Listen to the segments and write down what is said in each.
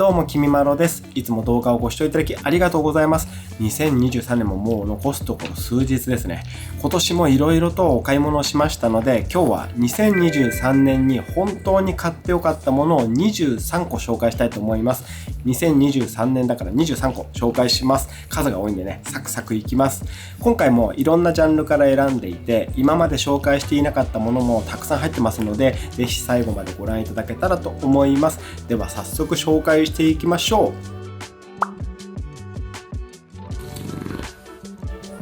どうもきみまろです。いつも動画をご視聴いただきありがとうございます。2023年ももう残すところ数日ですね。今年も色々とお買い物をしましたので、今日は2023年に本当に買ってよかったものを23個紹介したいと思います。2023年だから23個紹介します。数が多いんでね、サクサクいきます。今回もいろんなジャンルから選んでいて、今まで紹介していなかったものもたくさん入ってますので、ぜひ最後までご覧いただけたらと思います。では早速紹介していきましょ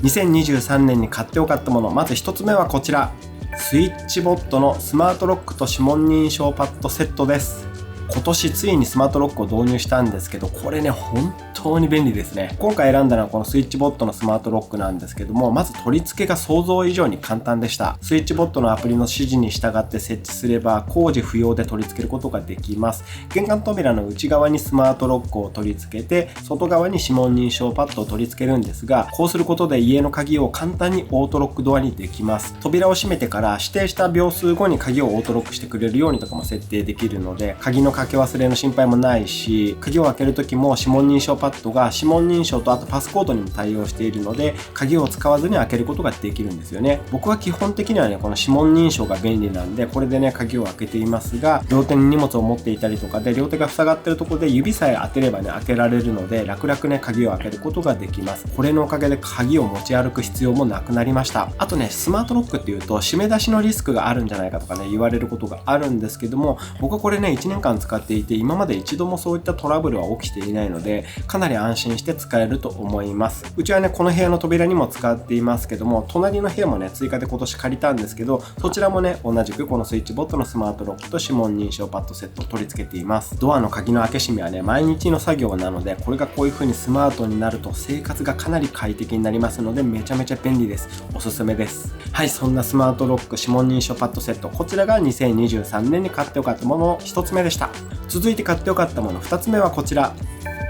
う。2023年に買ってよかったもの、まず1つ目はこちら。スイッチボットのスマートロックと指紋認証パッドセットです。今年ついにスマートロックを導入したんですけど、これね、本当に便利ですね。今回選んだのはこのスイッチボットのスマートロックなんですけども、まず取り付けが想像以上に簡単でした。スイッチボットのアプリの指示に従って設置すれば工事不要で取り付けることができます。玄関扉の内側にスマートロックを取り付けて、外側に指紋認証パッドを取り付けるんですが、こうすることで家の鍵を簡単にオートロックドアにできます。扉を閉めてから指定した秒数後に鍵をオートロックしてくれるようにとかも設定できるので、鍵のかけ忘れの心配もないし、鍵を開ける時も指紋認証パッドが指紋認証とあとパスコードにも対応しているので、鍵を使わずに開けることができるんですよね。僕は基本的にはね、この指紋認証が便利なんで、これでね、鍵を開けていますが、両手に荷物を持っていたりとかで、両手が塞がってるところで指さえ当てればね、開けられるので、楽々ね、鍵を開けることができます。これのおかげで鍵を持ち歩く必要もなくなりました。あとね、スマートロックっていうと、締め出しのリスクがあるんじゃないかとかね、言われることがあるんですけども、僕はこれね、1年間使っていて、今まで一度もそういったトラブルは起きていないので、かなり安心して使えると思います。うちはね、この部屋の扉にも使っていますけども、隣の部屋もね、追加で今年借りたんですけど、そちらもね、同じくこのスイッチボットのスマートロックと指紋認証パッドセットを取り付けています。ドアの鍵の開け閉めはね、毎日の作業なので、これがこういう風にスマートになると生活がかなり快適になりますので、めちゃめちゃ便利です。おすすめです。はい、そんなスマートロック指紋認証パッドセット、こちらが2023年に買ってよかったものの1つ目でした。続いて買ってよかったもの2つ目はこちら。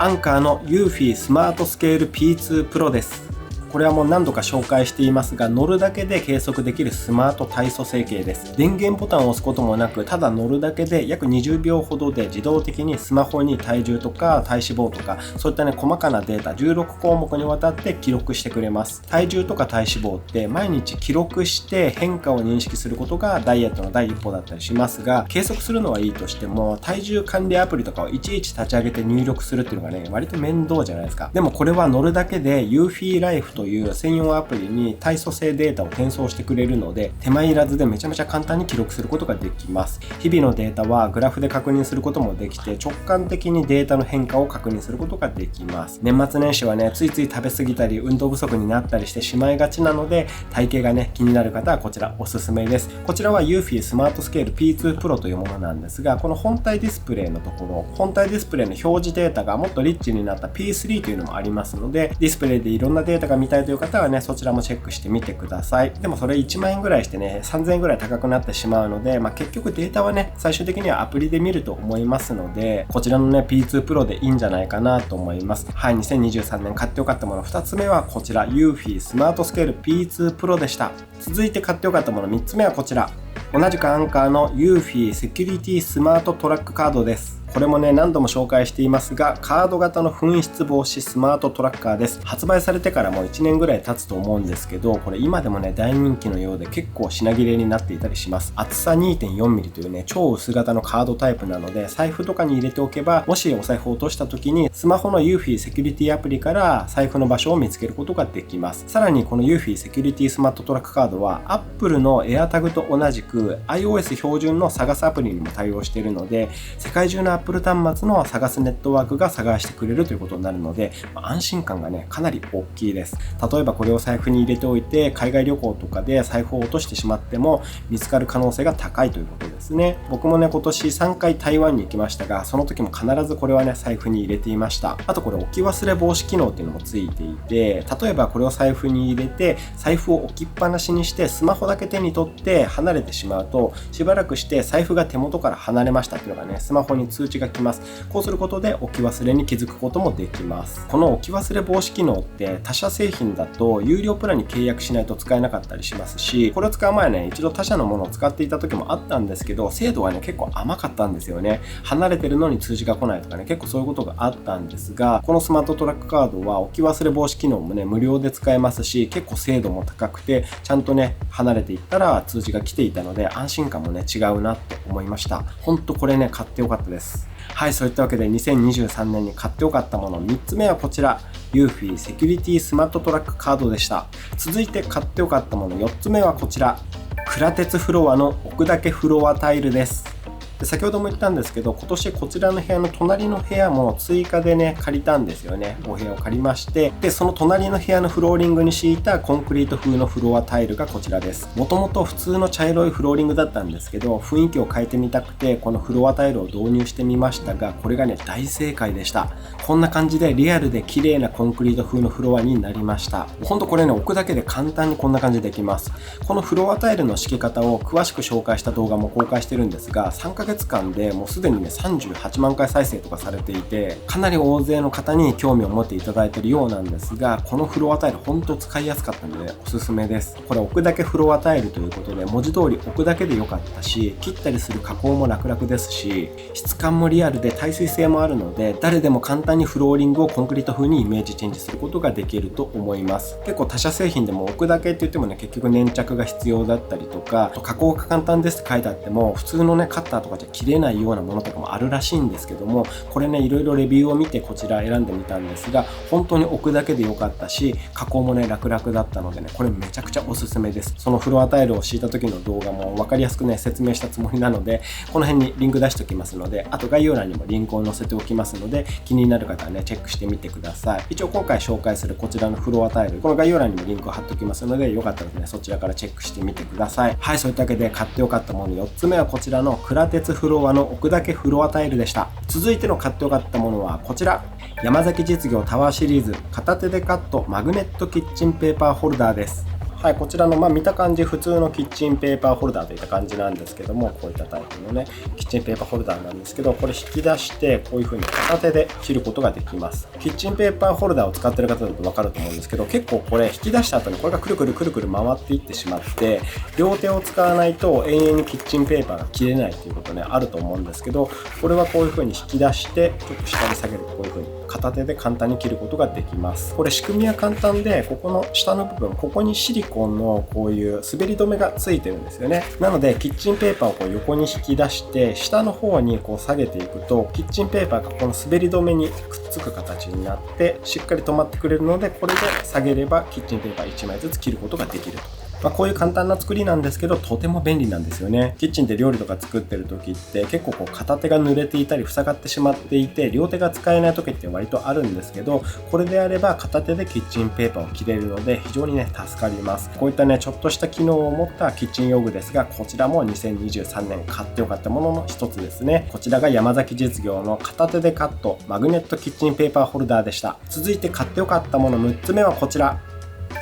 アンカーの Eufy スマートスケール P2 Pro です。これはもう何度か紹介していますが、乗るだけで計測できるスマート体組成計です。電源ボタンを押すこともなく、ただ乗るだけで約20秒ほどで自動的にスマホに体重とか体脂肪とか、そういったね、細かなデータ16項目にわたって記録してくれます。体重とか体脂肪って毎日記録して変化を認識することがダイエットの第一歩だったりしますが、計測するのはいいとしても、体重管理アプリとかをいちいち立ち上げて入力するっていうのがね、割と面倒じゃないですか。でもこれは乗るだけで Eufy Lifeという専用アプリに体組成データを転送してくれるので、手間いらずでめちゃめちゃ簡単に記録することができます。日々のデータはグラフで確認することもできて、直感的にデータの変化を確認することができます。年末年始はね、ついつい食べ過ぎたり運動不足になったりしてしまいがちなので、体型がね、気になる方はこちらおすすめです。こちらは Eufy スマートスケール P2 Pro というものなんですが、この本体ディスプレイのところ、本体ディスプレイの表示データがもっとリッチになった P3 というのもありますので、ディスプレイでいろんなデータが見たいという方はね、そちらもチェックしてみてください。でもそれ1万円ぐらいしてね、3000円ぐらい高くなってしまうので、結局データはね、最終的にはアプリで見ると思いますので、こちらのね、P2 Pro でいいんじゃないかなと思います。はい、2023年買ってよかったもの2つ目はこちら、Eufy スマートスケール P2 Pro でした。続いて買ってよかったもの3つ目はこちら。同じくアンカーの Eufy セキュリティスマートトラックカードです。これもね、何度も紹介していますが、カード型の紛失防止スマートトラッカーです。発売されてからもう1年ぐらい経つと思うんですけど、これ今でもね、大人気のようで結構品切れになっていたりします。厚さ 2.4mm というね、超薄型のカードタイプなので、財布とかに入れておけば、もしお財布を落とした時に、スマホの Eufy セキュリティアプリから財布の場所を見つけることができます。さらにこの Eufy セキュリティスマートトラックカードは、Apple の AirTag と同じく iOS 標準の探すアプリにも対応しているので、世界中の Apple 端末の探すネットワークが探してくれるということになるので、安心感がね、かなり大きいです。例えばこれを財布に入れておいて、海外旅行とかで財布を落としてしまっても見つかる可能性が高いということですね。僕もね、今年3回台湾に行きましたが、その時も必ずこれはね、財布に入れていました。あとこれ置き忘れ防止機能っていうのもついていて、例えばこれを財布に入れて、財布を置きっぱなしにしてスマホだけ手に取って離れてしまうと、しばらくして財布が手元から離れましたっていうのがね、スマホに通通知が来ます。こうすることで置き忘れに気づくこともできます。この置き忘れ防止機能って他社製品だと有料プランに契約しないと使えなかったりしますし、これを使う前ね、一度他社のものを使っていた時もあったんですけど、精度はね結構甘かったんですよね。離れてるのに通知が来ないとかね、結構そういうことがあったんですが、このスマートトラックカードは置き忘れ防止機能もね無料で使えますし、結構精度も高くて、ちゃんとね離れていったら通知が来ていたので安心感もね違うなって思いました。ほんとこれね買ってよかったです。はい、そういったわけで2023年に買ってよかったもの3つ目はこちら、ユーフィーセキュリティスマートトラックカードでした。続いて買ってよかったもの4つ目はこちら、クラテツフロアの置くだけフロアタイルです。で先ほども言ったんですけど、今年こちらの部屋の隣の部屋も追加でね借りたんですよね。お部屋を借りまして、でその隣の部屋のフローリングに敷いたコンクリート風のフロアタイルがこちらです。もともと普通の茶色いフローリングだったんですけど、雰囲気を変えてみたくてこのフロアタイルを導入してみましたが、これがね大正解でした。こんな感じでリアルで綺麗なコンクリート風のフロアになりました。ほんとこれね置くだけで簡単にこんな感じでできます。このフロアタイルの敷き方を詳しく紹介した動画も公開してるんですが、3ヶ月間でもうすでにね38万回再生とかされていて、かなり大勢の方に興味を持っていただいているようなんですが、このフロアタイル本当使いやすかったのでおすすめです。これ置くだけフロアタイルということで、文字通り置くだけで良かったし、切ったりする加工も楽々ですし、質感もリアルで耐水性もあるので、誰でも簡単にフローリングをコンクリート風にイメージチェンジすることができると思います。結構他社製品でも置くだけって言ってもね、結局粘着が必要だったりとか、加工が簡単ですって書いてあっても普通のねカッターとかじゃ切れないようなものとかもあるらしいんですけども、これねいろいろレビューを見てこちら選んでみたんですが、本当に置くだけで良かったし、加工もね楽々だったのでね、これめちゃくちゃおすすめです。そのフロアタイルを敷いた時の動画も分かりやすくね説明したつもりなので、この辺にリンク出しておきますので、あと概要欄にもリンクを載せておきますので、気になる方はねチェックしてみてください。一応今回紹介するこちらのフロアタイル、この概要欄にもリンクを貼っておきますので、よかったらねそちらからチェックしてみてください。はい、そういったわけで買ってよかったもの4つ目はこちらのクラテツフロアの置くだけフロアタイルでした。続いての買ってよかったものはこちら、山崎実業タワーシリーズ片手でカットマグネットキッチンペーパーホルダーです。はい、こちらの見た感じ普通のキッチンペーパーホルダーといった感じなんですけども、こういったタイプのねキッチンペーパーホルダーなんですけど、これ引き出してこういう風に片手で切ることができます。キッチンペーパーホルダーを使ってる方だと分かると思うんですけど、結構これ引き出した後にこれがくるくるくるくる回っていってしまって、両手を使わないと永遠にキッチンペーパーが切れないということねあると思うんですけど、これはこういう風に引き出してちょっと下に下げるとこういう風に片手で簡単に切ることができます。これ仕組みは簡単で、ここの下の部分、ここにシリコンのこういう滑り止めがついてるんですよね。なのでキッチンペーパーをこう横に引き出して下の方にこう下げていくと、キッチンペーパーがこの滑り止めにくっつく形になってしっかり止まってくれるので、これで下げればキッチンペーパー1枚ずつ切ることができると。こういう簡単な作りなんですけど、とても便利なんですよね。キッチンで料理とか作ってる時って結構こう片手が濡れていたり塞がってしまっていて、両手が使えない時って割とあるんですけど、これであれば片手でキッチンペーパーを切れるので非常にね助かります。こういったねちょっとした機能を持ったキッチン用具ですが、こちらも2023年買ってよかったものの一つですね。こちらが山崎実業の片手でカットマグネットキッチンペーパーホルダーでした。続いて買ってよかったもの6つ目はこちら、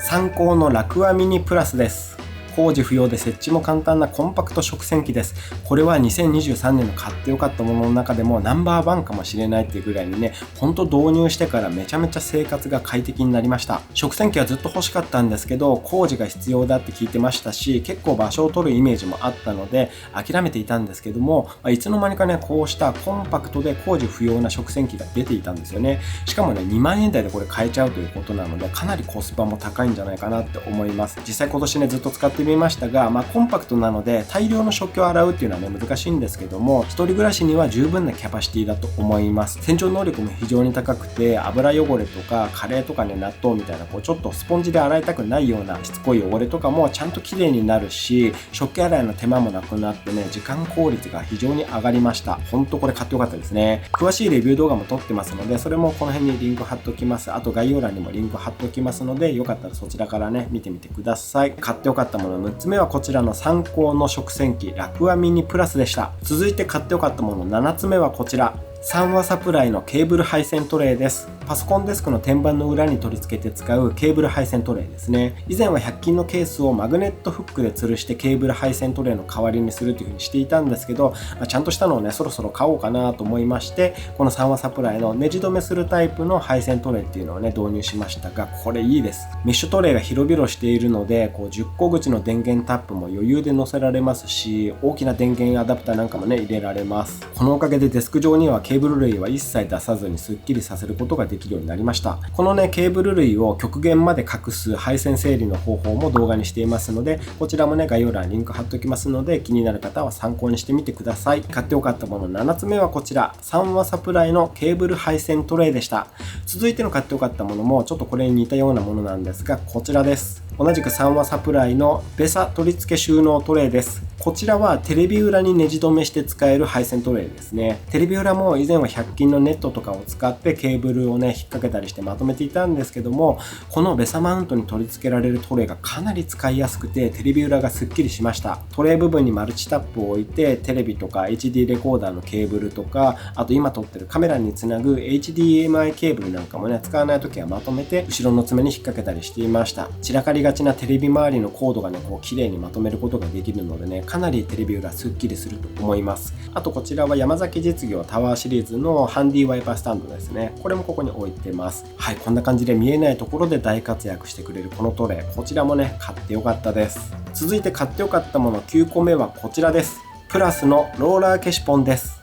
サンコーのラクアミニプラスです。工事不要で設置も簡単なコンパクト食洗機です。これは2023年の買ってよかったものの中でもナンバーワンかもしれないっていうぐらいにね、ほんと導入してからめちゃめちゃ生活が快適になりました。食洗機はずっと欲しかったんですけど、工事が必要だって聞いてましたし、結構場所を取るイメージもあったので諦めていたんですけども、いつの間にかねこうしたコンパクトで工事不要な食洗機が出ていたんですよね。しかもね2万円台でこれ買えちゃうということなので、かなりコスパも高いんじゃないかなって思います。実際今年ねずっと使ってみましたが、コンパクトなので大量の食器を洗うっていうのはね難しいんですけども、一人暮らしには十分なキャパシティだと思います。洗浄能力も非常に高くて、油汚れとかカレーとかね納豆みたいなこうちょっとスポンジで洗いたくないようなしつこい汚れとかもちゃんと綺麗になるし、食器洗いの手間もなくなってね時間効率が非常に上がりました。ほんとこれ買ってよかったですね。詳しいレビュー動画も撮ってますので、それもこの辺にリンク貼っておきます。あと概要欄にもリンク貼っておきますので、よかったらそちらからね見てみてください。買ってよかったもの6つ目はこちらのサンコーの食洗機ラクアミニプラスでした。続いて買ってよかったもの7つ目はこちら、三和サプライのケーブル配線トレイです。パソコンデスクの天板の裏に取り付けて使うケーブル配線トレイですね。以前は100均のケースをマグネットフックで吊るしてケーブル配線トレイの代わりにするという風にしていたんですけど、ちゃんとしたのをねそろそろ買おうかなと思いまして、この三和サプライのネジ止めするタイプの配線トレイっていうのをね導入しましたが、これいいです。メッシュトレイが広々しているので、10個口の電源タップも余裕で載せられますし、大きな電源アダプターなんかもね入れられます。このおかげでデスク上にはケーブル類は一切出さずにスッキリさせることができるようになりました。このねケーブル類を極限まで隠す配線整理の方法も動画にしていますので、こちらもね概要欄にリンク貼っておきますので、気になる方は参考にしてみてください。買ってよかったもの7つ目はこちら、三和サプライのケーブル配線トレイでした。続いての買ってよかったものもちょっとこれに似たようなものなんですが、こちらです。同じく三和サプライのベサ取り付け収納トレイです。こちらはテレビ裏にネジ止めして使える配線トレイですね。テレビ裏も以前は100均のネットとかを使ってケーブルをね引っ掛けたりしてまとめていたんですけども、このベサマウントに取り付けられるトレイがかなり使いやすくて、テレビ裏がすっきりしました。トレイ部分にマルチタップを置いて、テレビとか HD レコーダーのケーブルとか、あと今撮ってるカメラにつなぐ HDMI ケーブルなんかもね使わないときはまとめて後ろの爪に引っ掛けたりしていました。散らかりがちなテレビ周りのコードがね綺麗にまとめることができるのでね、かなりテレビ裏すっきりすると思います。あとこちらは山崎実業タワーシリーズのハンディワイパースタンドですね。これもここに置いてます。はい、こんな感じで見えないところで大活躍してくれるこのトレイ、こちらもね買ってよかったです。続いて買ってよかったもの9個目はこちらです。プラスのローラー消しポンです。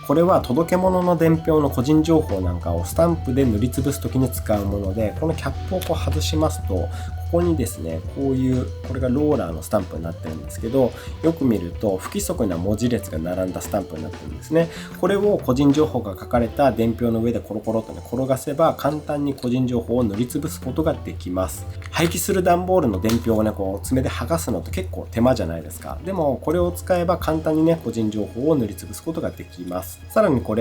これは届け物の伝票の個人情報なんかをスタンプで塗りつぶすときに使うもので、このキャップを外しますと、ここにですねこういうこれがローラーのスタンプになってるんですけど、よく見ると不規則な文字列が並んだスタンプになってるんですね。これを個人情報が書かれた伝票の上でコロコロとね転がせば、簡単に個人情報を塗りつぶすことができます。廃棄する段ボールの伝票をね爪で剥がすのって結構手間じゃないですか。でもこれを使えば簡単にね個人情報を塗りつぶすことができます。さらにこ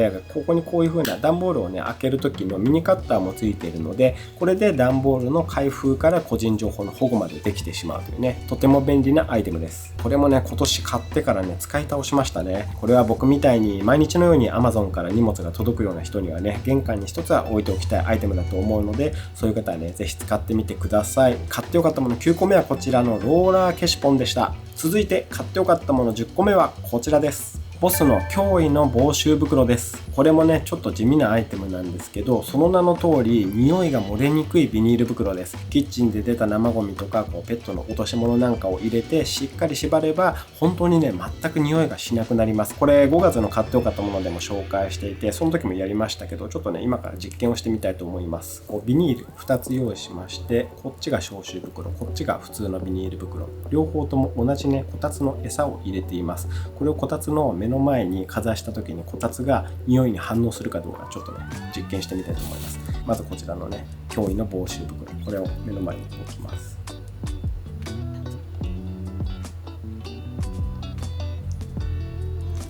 こにこういう風な段ボールをね開ける時のミニカッターもついているので、これで段ボールの開封から個人情報の保護までできてしまうというね、とても便利なアイテムです。これもね今年買ってからね使い倒しましたね。これは僕みたいに毎日のように Amazon から荷物が届くような人にはね、玄関に一つは置いておきたいアイテムだと思うので、そういう方はねぜひ使ってみてください。買ってよかったもの9個目はこちらのローラー消しポンでした。続いて買ってよかったもの10個目はこちらです。ボスの驚異の防臭袋です。これもねちょっと地味なアイテムなんですけど、その名の通り匂いが漏れにくいビニール袋です。キッチンで出た生ゴミとかペットの落とし物なんかを入れてしっかり縛れば、本当にね全く匂いがしなくなります。これ5月の買ってよかったものでも紹介していて、その時もやりましたけど、ちょっとね今から実験をしてみたいと思います。ビニール2つ用意しまして、こっちが消臭袋、こっちが普通のビニール袋、両方とも同じねこたつの餌を入れています。これをこたつの目の前にかざした時にこたつが匂いに反応するかどうかちょっとね実験してみたいと思います。まずこちらのね驚異の防臭袋、これを目の前に置きます。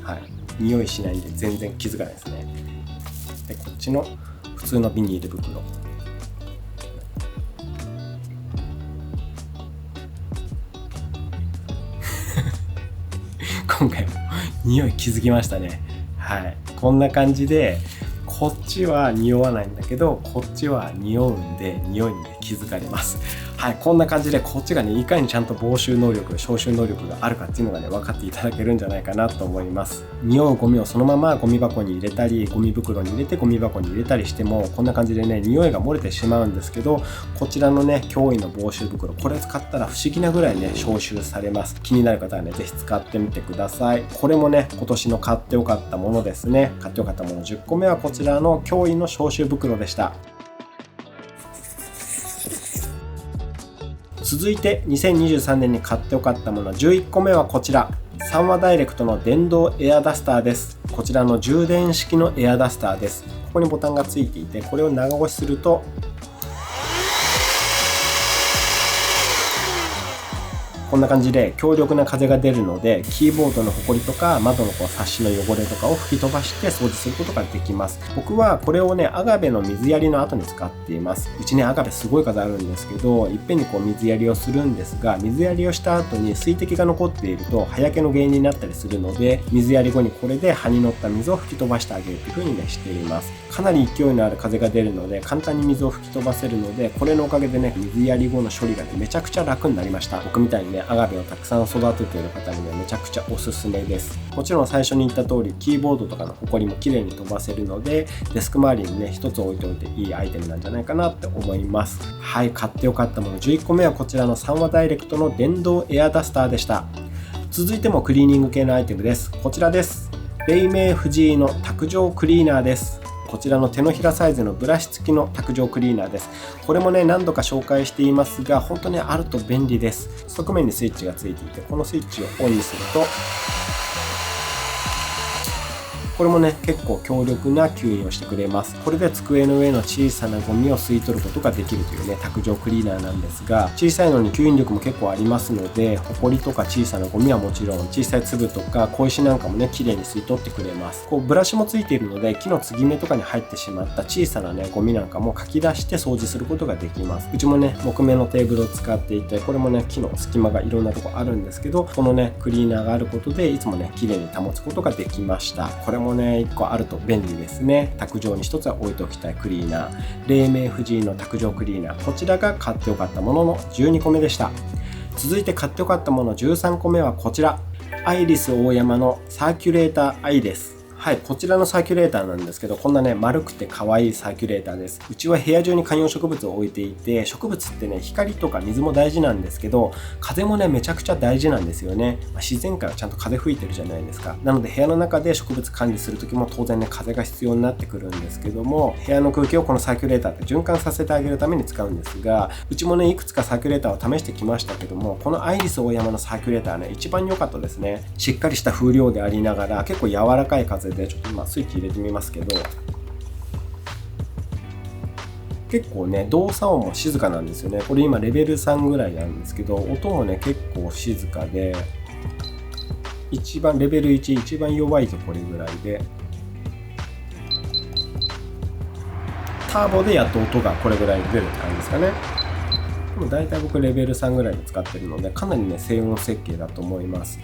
はい、匂いしないんで全然気づかないですね。でこっちの普通のビニール袋、今回も匂い気づきましたね。はい、こんな感じでこっちは匂わないんだけどこっちは匂うんで、匂いに、ね、気づかれます。はい、こんな感じでこっちがねいかにちゃんと防臭能力、消臭能力があるかっていうのがね分かっていただけるんじゃないかなと思います。匂うゴミをそのままゴミ箱に入れたり、ゴミ袋に入れてゴミ箱に入れたりしてもこんな感じでね匂いが漏れてしまうんですけど、こちらのね驚異の防臭袋、これ使ったら不思議なぐらいね消臭されます。気になる方はねぜひ使ってみてください。これもね今年の買ってよかったものですね。買ってよかったもの10個目はこちらの驚異の消臭袋でした。続いて2023年に買ってよかったもの11個目はこちら、三和ダイレクトの電動エアダスターです。こちらの充電式のエアダスターです。ここにボタンがついていて、これを長押しするとこんな感じで強力な風が出るので、キーボードのホコリとか窓のサッシの汚れとかを吹き飛ばして掃除することができます。僕はこれをね、アガベの水やりの後に使っています。うちね、アガベすごい数あるんですけど、いっぺんに水やりをするんですが、水やりをした後に水滴が残っていると葉焼けの原因になったりするので、水やり後にこれで葉に乗った水を吹き飛ばしてあげるという風にね、しています。かなり勢いのある風が出るので簡単に水を吹き飛ばせるので、これのおかげでね、水やり後の処理がね、めちゃくちゃ楽になりました。僕みたいにね、アガベをたくさん育てている方にね、めちゃくちゃおすすめです。もちろん最初に言った通り、キーボードとかのホコリも綺麗に飛ばせるので、デスク周りにね、一つ置いておいていいアイテムなんじゃないかなって思います。はい、買ってよかったもの11個目はこちらの3話ダイレクトの電動エアダスターでした。続いてもクリーニング系のアイテムです。こちらです。黎明藤井の卓上クリーナーです。こちらの手のひらサイズのブラシ付きの卓上クリーナーです。これもね、何度か紹介していますが、本当にあると便利です。側面にスイッチがついていて、このスイッチをオンにすると、これもね、結構強力な吸引をしてくれます。これで机の上の小さなゴミを吸い取ることができるというね、卓上クリーナーなんですが、小さいのに吸引力も結構ありますので、ホコリとか小さなゴミはもちろん、小さい粒とか小石なんかもね、綺麗に吸い取ってくれます。ブラシもついているので、木の継ぎ目とかに入ってしまった小さなね、ゴミなんかもかき出して掃除することができます。うちもね、木目のテーブルを使っていて、これもね、木の隙間がいろんなとこあるんですけど、このね、クリーナーがあることで、いつもね、綺麗に保つことができました。これもね、1個あると便利ですね。卓上に1つは置いておきたいクリーナー、黎明藤井の卓上クリーナー、こちらが買ってよかったものの12個目でした。続いて買ってよかったもの13個目はこちら、アイリスオーヤマのサーキュレーターアイです。はい、こちらのサーキュレーターなんですけど、こんなね、丸くて可愛いサーキュレーターです。うちは部屋中に観葉植物を置いていて、植物ってね、光とか水も大事なんですけど、風もね、めちゃくちゃ大事なんですよね。自然からちゃんと風吹いてるじゃないですか。なので部屋の中で植物管理するときも当然ね、風が必要になってくるんですけども、部屋の空気をこのサーキュレーターで循環させてあげるために使うんですが、うちもね、いくつかサーキュレーターを試してきましたけども、このアイリスオーヤマのサーキュレーターね、一番良かったですね。しっかりした風量でありながら、結構柔らかい風で、ちょっと今スイッチ入れてみますけど、結構ね、動作音も静かなんですよね。これ今レベル3ぐらいなんですけど、音もね、結構静かで、一番レベル1、一番弱いとこれぐらいで、ターボでやっと音がこれぐらい出るって感じですかね。でも大体僕レベル3ぐらいで使ってるので、かなりね、静音設計だと思います。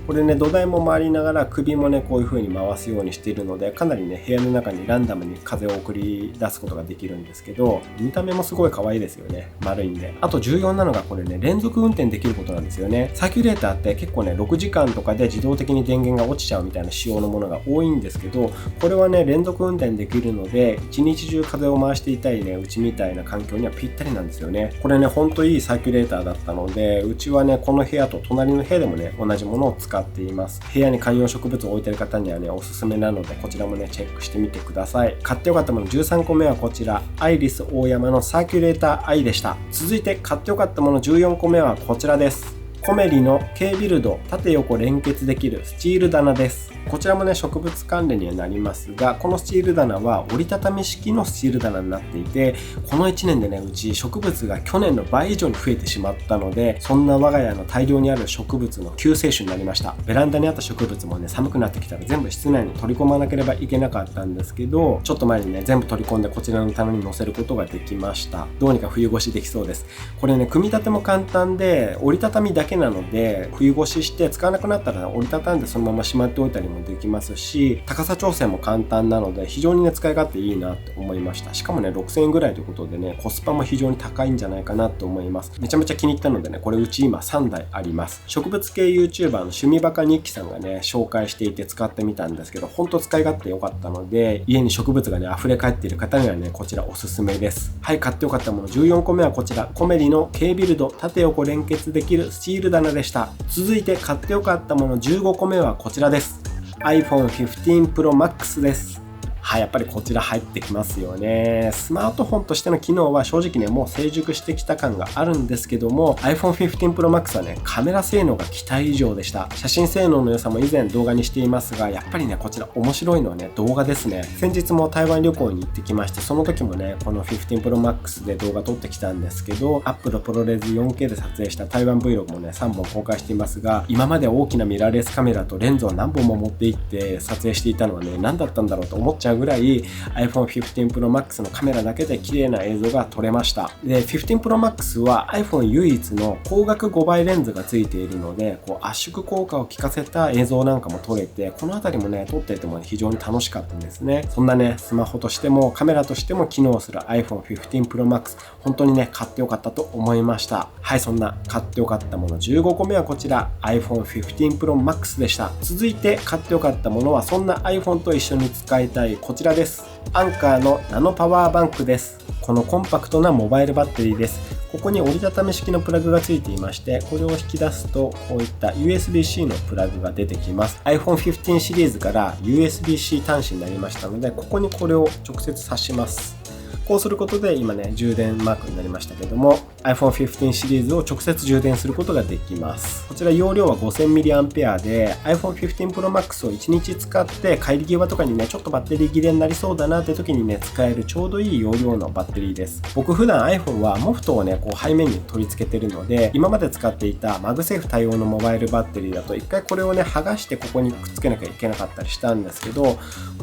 これね、土台も回りながら首もね、こういう風に回すようにしているので、かなりね、部屋の中にランダムに風を送り出すことができるんですけど、見た目もすごい可愛いですよね。丸いんで。あと重要なのがこれね、連続運転できることなんですよね。サーキュレーターって結構ね、6時間とかで自動的に電源が落ちちゃうみたいな仕様のものが多いんですけど、これはね、連続運転できるので、一日中風を回していたいね、うちみたいな環境にはぴったりなんですよね。これね、ほんといいサーキュレーターだったので、うちはね、この部屋と隣の部屋でもね、同じものを使っています。部屋に観葉植物を置いてる方にはね、おすすめなので、こちらもね、チェックしてみてください。買ってよかったもの13個目はこちら、アイリスオーヤマのサーキュレーターアイでした。続いて買ってよかったもの14個目はこちらです。コメリの K ビルド縦横連結できるスチール棚です。こちらもね、植物関連にはなりますが、このスチール棚は折りたたみ式のスチール棚になっていて、この1年でね、うち植物が去年の倍以上に増えてしまったので、そんな我が家の大量にある植物の救世主になりました。ベランダにあった植物もね、寒くなってきたら全部室内に取り込まなければいけなかったんですけど、ちょっと前にね、全部取り込んでこちらの棚に載せることができました。どうにか冬越しできそうです。これね、組み立ても簡単で、折りたたみだけなので、冬越しして使わなくなったら折りたたんでそのまましまっておいたりもできますし、高さ調整も簡単なので非常にね、使い勝手いいなって思いました。しかもね、6000円ぐらいということでね、コスパも非常に高いんじゃないかなと思います。めちゃめちゃ気に入ったのでね、これうち今3台あります。植物系 YouTuber の趣味バカ日記さんがね、紹介していて使ってみたんですけど、ほんと使い勝手良かったので、家に植物がね、溢れ返っている方にはね、こちらおすすめです。はい、買ってよかったもの14個目はこちら、コメリの K ビルド縦横連結できるスチール棚でした。続いて買ってよかったもの15個目はこちらです。iPhone 15 Pro Max です。はい、やっぱりこちら入ってきますよね。スマートフォンとしての機能は正直ね、もう成熟してきた感があるんですけども、iPhone 15 Pro Max はね、カメラ性能が期待以上でした。写真性能の良さも以前動画にしていますが、やっぱりね、こちら面白いのはね、動画ですね。先日も台湾旅行に行ってきまして、その時もね、この15 Pro Max で動画撮ってきたんですけど、Apple ProRes 4K で撮影した台湾 Vlog もね、3本公開していますが、今まで大きなミラーレスカメラとレンズを何本も持って行って撮影していたのはね、何だったんだろうと思っちゃうぐらい iPhone 15 Pro Max のカメラだけで綺麗な映像が撮れました。で、15 Pro Max は iPhone 唯一の光学5倍レンズがついているので、圧縮効果を効かせた映像なんかも撮れて、このあたりもね、撮っていても非常に楽しかったんですね。そんなね、スマホとしてもカメラとしても機能する iPhone 15 Pro Max、本当にね、買ってよかったと思いました。はい、そんな買ってよかったもの15個目はこちら iPhone 15 Pro Max でした。続いて買ってよかったものは、そんな iPhone と一緒に使いたいこちらです。アンカーのナノパワーバンクです。このコンパクトなモバイルバッテリーです。ここに折りたたみ式のプラグがついていまして、これを引き出すとこういった USB-C のプラグが出てきます。 iPhone 15シリーズから USB-C 端子になりましたので、ここにこれを直接挿します。こうすることで今ね、充電マークになりましたけども、iPhone 15シリーズを直接充電することができます。こちら容量は 5000mAh で iPhone 15 Pro Max を1日使って帰り際とかにね、ちょっとバッテリー切れになりそうだなって時にね、使えるちょうどいい容量のバッテリーです。僕普段 iPhone はモフトをね、背面に取り付けてるので、今まで使っていた MagSafe 対応のモバイルバッテリーだと一回これをね、剥がしてここにくっつけなきゃいけなかったりしたんですけど、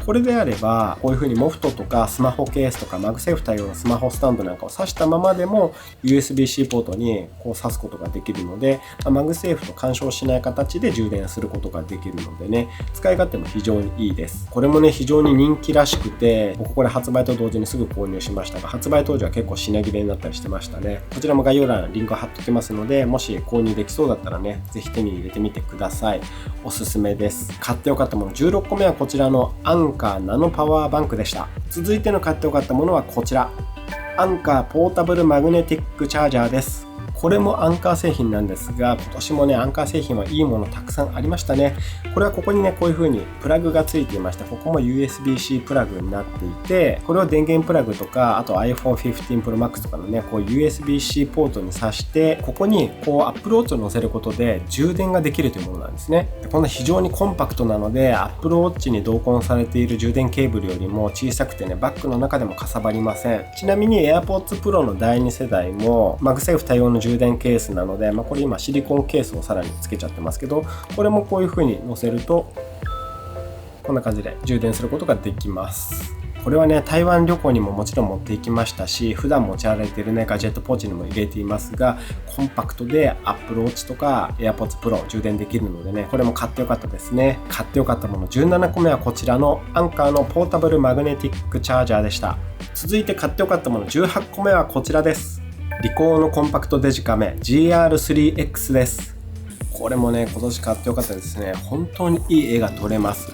これであればこういう風にモフトとかスマホケースとか MagSafe 対応のスマホスタンドなんかを挿したままでも USB-C ポートに挿すことができるので、MagSafe と干渉しない形で充電することができるのでね、使い勝手も非常にいいです。これもね、非常に人気らしくて、僕これ発売と同時にすぐ購入しましたが、発売当時は結構品切れになったりしてましたね。こちらも概要欄リンク貼っときますので、もし購入できそうだったらね、ぜひ手に入れてみてください。おすすめです。買ってよかったもの16個目はこちらのアンカーナノパワーバンクでした。続いての買ってよかったものはこちら、アンカーポータブルマグネティックチャージャーです。これもアンカー製品なんですが、今年もね、アンカー製品はいいものたくさんありましたね。これはここにね、こういう風にプラグがついていまして、ここも USB-C プラグになっていて、これを電源プラグとか、あと iPhone 15 Pro Max とかのね、USB-C ポートに挿して、ここにApple Watch を乗せることで充電ができるというものなんですね。こんな非常にコンパクトなので、Apple Watch に同梱されている充電ケーブルよりも小さくてね、バッグの中でもかさばりません。ちなみに AirPods Pro の第2世代も MagSafe 対応の充電ケースなので、これ今シリコンケースをさらにつけちゃってますけど、これもこういう風に乗せるとこんな感じで充電することができます。これはね、台湾旅行にももちろん持っていきましたし、普段持ち歩いているね、ガジェットポーチにも入れていますが、コンパクトで Apple Watch とか AirPods Pro 充電できるのでね、これも買ってよかったですね。買ってよかったもの17個目はこちらのアンカーのポータブルマグネティックチャージャーでした。続いて買ってよかったもの18個目はこちらです。リコーのコンパクトデジカメ GR3X です。これもね、今年買ってよかったですね。本当にいい絵が撮れます。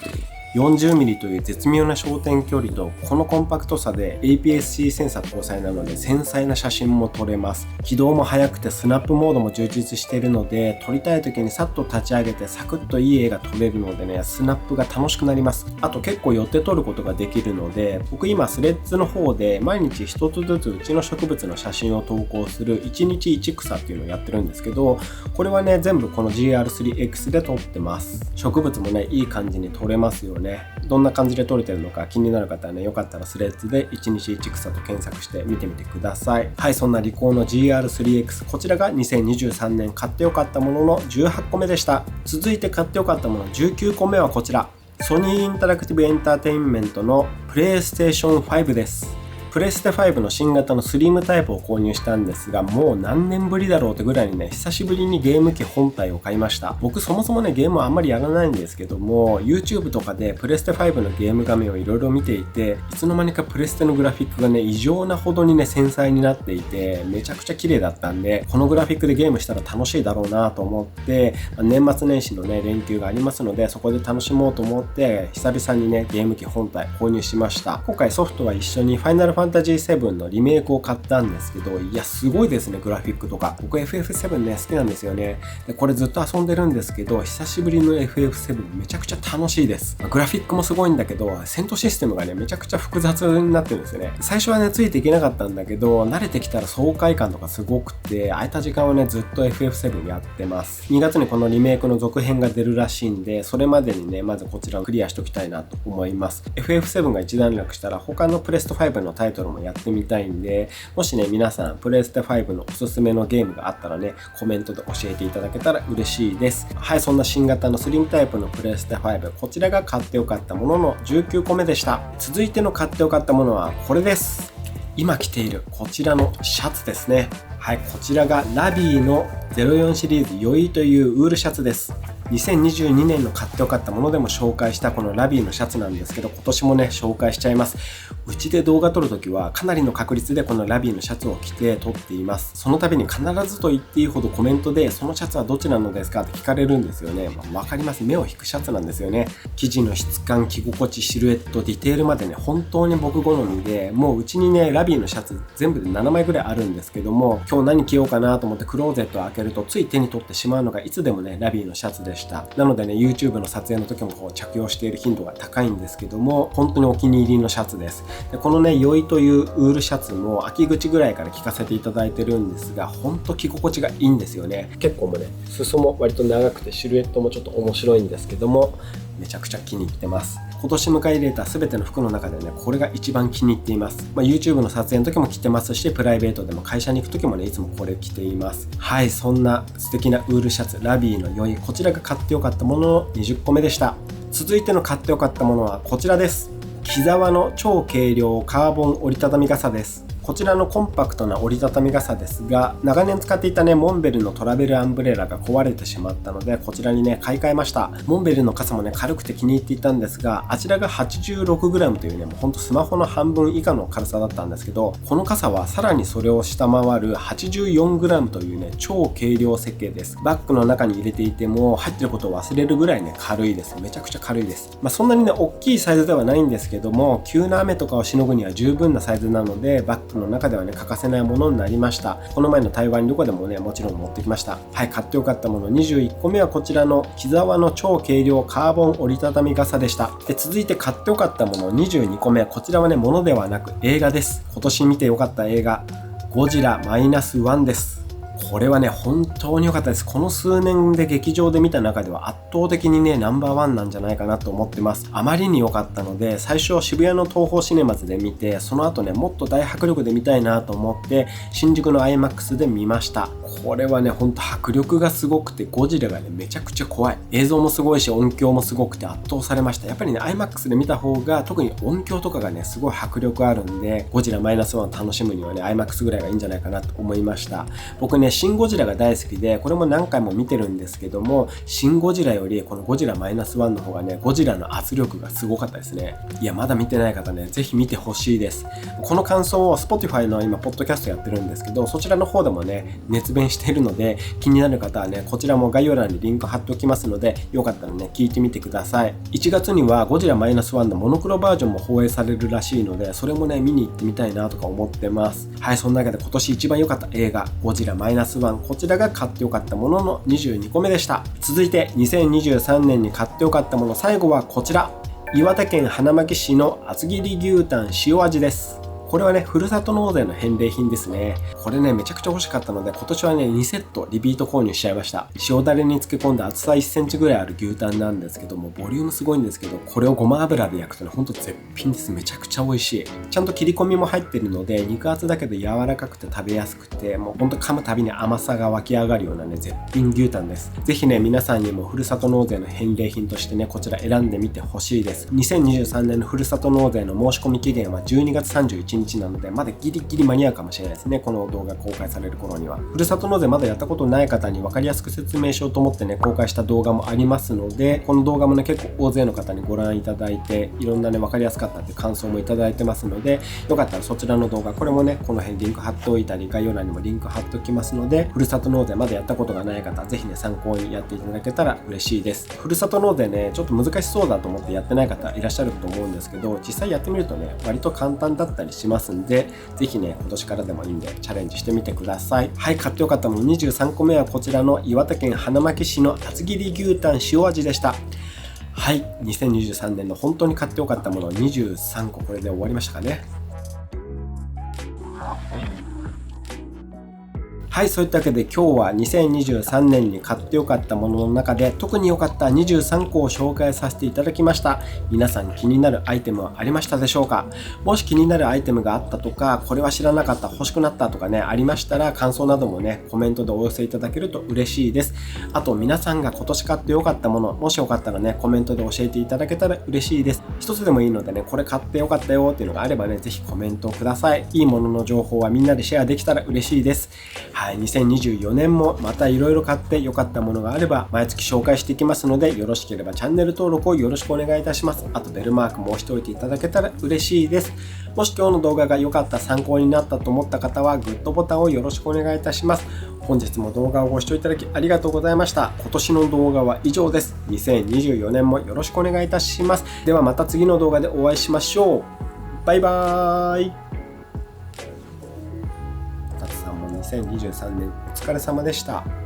40mm という絶妙な焦点距離と、このコンパクトさで APS-C センサー搭載なので繊細な写真も撮れます。起動も速くてスナップモードも充実しているので、撮りたい時にさっと立ち上げてサクッといい絵が撮れるのでね、スナップが楽しくなります。あと結構寄って撮ることができるので、僕今スレッズの方で毎日一つずつうちの植物の写真を投稿する1日1草っていうのをやってるんですけど、これはね、全部この GR3X で撮ってます。植物もね、いい感じに撮れますよね。どんな感じで撮れてるのか気になる方はね、よかったらスレッズで1日1草と検索して見てみてください。はい、そんなリコーの GR3X、 こちらが2023年買ってよかったものの18個目でした。続いて買ってよかったもの19個目はこちら、ソニーインタラクティブエンターテインメントのプレイステーション5です。プレステ5の新型のスリムタイプを購入したんですが、もう何年ぶりだろうってぐらいにね、久しぶりにゲーム機本体を買いました。僕そもそもね、ゲームはあんまりやらないんですけども、 YouTube とかでプレステ5のゲーム画面をいろいろ見ていて、いつの間にかプレステのグラフィックがね、異常なほどにね、繊細になっていて、めちゃくちゃ綺麗だったんで、このグラフィックでゲームしたら楽しいだろうなと思って、年末年始のね、連休がありますので、そこで楽しもうと思って久々にね、ゲーム機本体購入しました。今回ソフトは一緒にファイナルファファンタジー7のリメイクを買ったんですけど、いやすごいですね、グラフィックとか。僕 FF7 ね好きなんですよね。でこれずっと遊んでるんですけど、久しぶりの FF7 めちゃくちゃ楽しいです。グラフィックもすごいんだけど、戦闘システムがねめちゃくちゃ複雑になってるんですよね。最初はねついていけなかったんだけど、慣れてきたら爽快感とかすごくて、空いた時間をねずっと FF7 やってます。2月にこのリメイクの続編が出るらしいんで、それまでにねまずこちらをクリアしときたいなと思います。 FF7 が一段落したら他のプレステ5のタイトルもやってみたいんで、もしね皆さんプレステ5のおすすめのゲームがあったらねコメントで教えていただけたら嬉しいです。はい、そんな新型のスリムタイプのプレステ5、こちらが買ってよかったものの19個目でした。続いての買ってよかったものはこれです。今着ているこちらのシャツですね。はい、こちらがラビーの04シリーズ良いというウールシャツです。2022年の買ってよかったものでも紹介したこのラビーのシャツなんですけど、今年もね紹介しちゃいます。うちで動画撮るときはかなりの確率でこのラビーのシャツを着て撮っています。その度に必ずと言っていいほどコメントでそのシャツはどちらのですかって聞かれるんですよね。わかります。目を引くシャツなんですよね。生地の質感、着心地、シルエット、ディテールまでね本当に僕好みで、もううちにねラビーのシャツ全部で7枚ぐらいあるんですけども、今日何着ようかなと思ってクローゼットを開けるとつい手に取ってしまうのがいつでもねラビーのシャツでした。なのでね YouTube の撮影の時もこう着用している頻度が高いんですけども、本当にお気に入りのシャツです。でこのね良いというウールシャツも秋口ぐらいから着かせていただいてるんですが、本当着心地がいいんですよね。結構もね裾も割と長くてシルエットもちょっと面白いんですけども、めちゃくちゃ気に入ってます。今年迎え入れた全ての服の中でねこれが一番気に入っています。YouTube の撮影の時も着てますし、プライベートでも会社に行く時もねいつもこれ着ています。はい、そんな素敵なウールシャツラビーの良い、こちらが買ってよかったものの20個目でした。続いての買ってよかったものはこちらです。木沢の超軽量カーボン折りたたみ傘です。こちらのコンパクトな折りたたみ傘ですが、長年使っていたねモンベルのトラベルアンブレラが壊れてしまったので、こちらにね買い替えました。モンベルの傘もね軽くて気に入っていたんですが、あちらが 86g というねもうほんとスマホの半分以下の軽さだったんですけど、この傘はさらにそれを下回る 84g というね超軽量設計です。バッグの中に入れていても入ってることを忘れるぐらいね軽いです。めちゃくちゃ軽いです。そんなにね大きいサイズではないんですけども、急な雨とかをしのぐには十分なサイズなので、バッグの中ではね欠かせないものになりました。この前の台湾旅行でもねもちろん持ってきました。はい、買ってよかったもの21個目はこちらの木沢の超軽量カーボン折りたたみ傘でした。で続いて買ってよかったもの22個目、こちらはねものではなく映画です。今年見てよかった映画、ゴジラ -1 です。これはね本当に良かったです。この数年で劇場で見た中では圧倒的にねナンバーワンなんじゃないかなと思ってます。あまりに良かったので、最初は渋谷の東宝シネマズで見て、その後ねもっと大迫力で見たいなと思って新宿の IMAX で見ました。これはねほんと迫力がすごくて、ゴジラがねめちゃくちゃ怖い。映像もすごいし音響もすごくて圧倒されました。やっぱりね IMAX で見た方が特に音響とかがねすごい迫力あるんで、ゴジラ -1 を楽しむにはね IMAX ぐらいがいいんじゃないかなと思いました。僕ねシン・ゴジラが大好きで、これも何回も見てるんですけども、シン・ゴジラよりこのゴジラ -1 の方がねゴジラの圧力がすごかったですね。いやまだ見てない方ねぜひ見てほしいです。この感想を Spotify の今ポッドキャストやってるんですけど、そちらの方でもね熱弁しているので、気になる方はねこちらも概要欄にリンク貼っておきますので、よかったらね聞いてみてください。1月にはゴジラ -1 のモノクロバージョンも放映されるらしいので、それもね見に行ってみたいなとか思ってます。はい、そんなわけで今年一番良かった映画ゴジラ -1、こちらが買ってよかったものの22個目でした。続いて2023年に買ってよかったもの、最後はこちら、岩手県花巻市の厚切り牛タン塩味です。これはねふるさと納税の返礼品ですね。これねめちゃくちゃ欲しかったので、今年はね2セットリピート購入しちゃいました。塩だれに漬け込んだ厚さ1センチぐらいある牛タンなんですけども、ボリュームすごいんですけど、これをごま油で焼くとねほんと絶品です。めちゃくちゃ美味しい。ちゃんと切り込みも入ってるので、肉厚だけど柔らかくて食べやすくて、もうほんと噛むたびに甘さが湧き上がるようなね絶品牛タンです。ぜひね皆さんにもふるさと納税の返礼品としてねこちら選んでみてほしいです。2023年のふるさと納税の申し込み期限は12月31日なので、まだギリギリ間に合うかもしれないですね。この動画公開される頃には。ふるさと納税まだやったことない方に分かりやすく説明しようと思ってね公開した動画もありますので、この動画もね結構大勢の方にご覧いただいて、いろんなね分かりやすかったって感想もいただいてますので、よかったらそちらの動画、これもね、この辺リンク貼っておいたり、概要欄にもリンク貼っておきますので、ふるさと納税まだやったことがない方、ぜひね、参考にやっていただけたら嬉しいです。ふるさと納税ね、ちょっと難しそうだと思ってやってない方いらっしゃると思うんですけど、実際やってみるとね、割と簡単だったりしますんで、ぜひね、今年からでもいいんでチャレンジしてみてください。はい、買ってよかったもの23個目はこちらの岩手県花巻市の厚切り牛タン塩味でした。はい、2023年の本当に買ってよかったもの23個、これで終わりましたかね。はい、そういったわけで今日は2023年に買ってよかったものの中で特に良かった23個を紹介させていただきました。皆さん気になるアイテムはありましたでしょうか？もし気になるアイテムがあったとか、これは知らなかった、欲しくなったとかね、ありましたら感想などもね、コメントでお寄せいただけると嬉しいです。あと皆さんが今年買ってよかったもの、もしよかったらね、コメントで教えていただけたら嬉しいです。一つでもいいのでね、これ買ってよかったよっていうのがあればね、ぜひコメントをください。いいものの情報はみんなでシェアできたら嬉しいです。はい、2024年もまたいろいろ買って良かったものがあれば毎月紹介していきますので、よろしければチャンネル登録をよろしくお願いいたします。あとベルマークも押しておいていただけたら嬉しいです。もし今日の動画が良かった、参考になったと思った方はグッドボタンをよろしくお願いいたします。本日も動画をご視聴いただきありがとうございました。今年の動画は以上です。2024年もよろしくお願いいたします。ではまた次の動画でお会いしましょう。バイバーイ。2023年お疲れ様でした。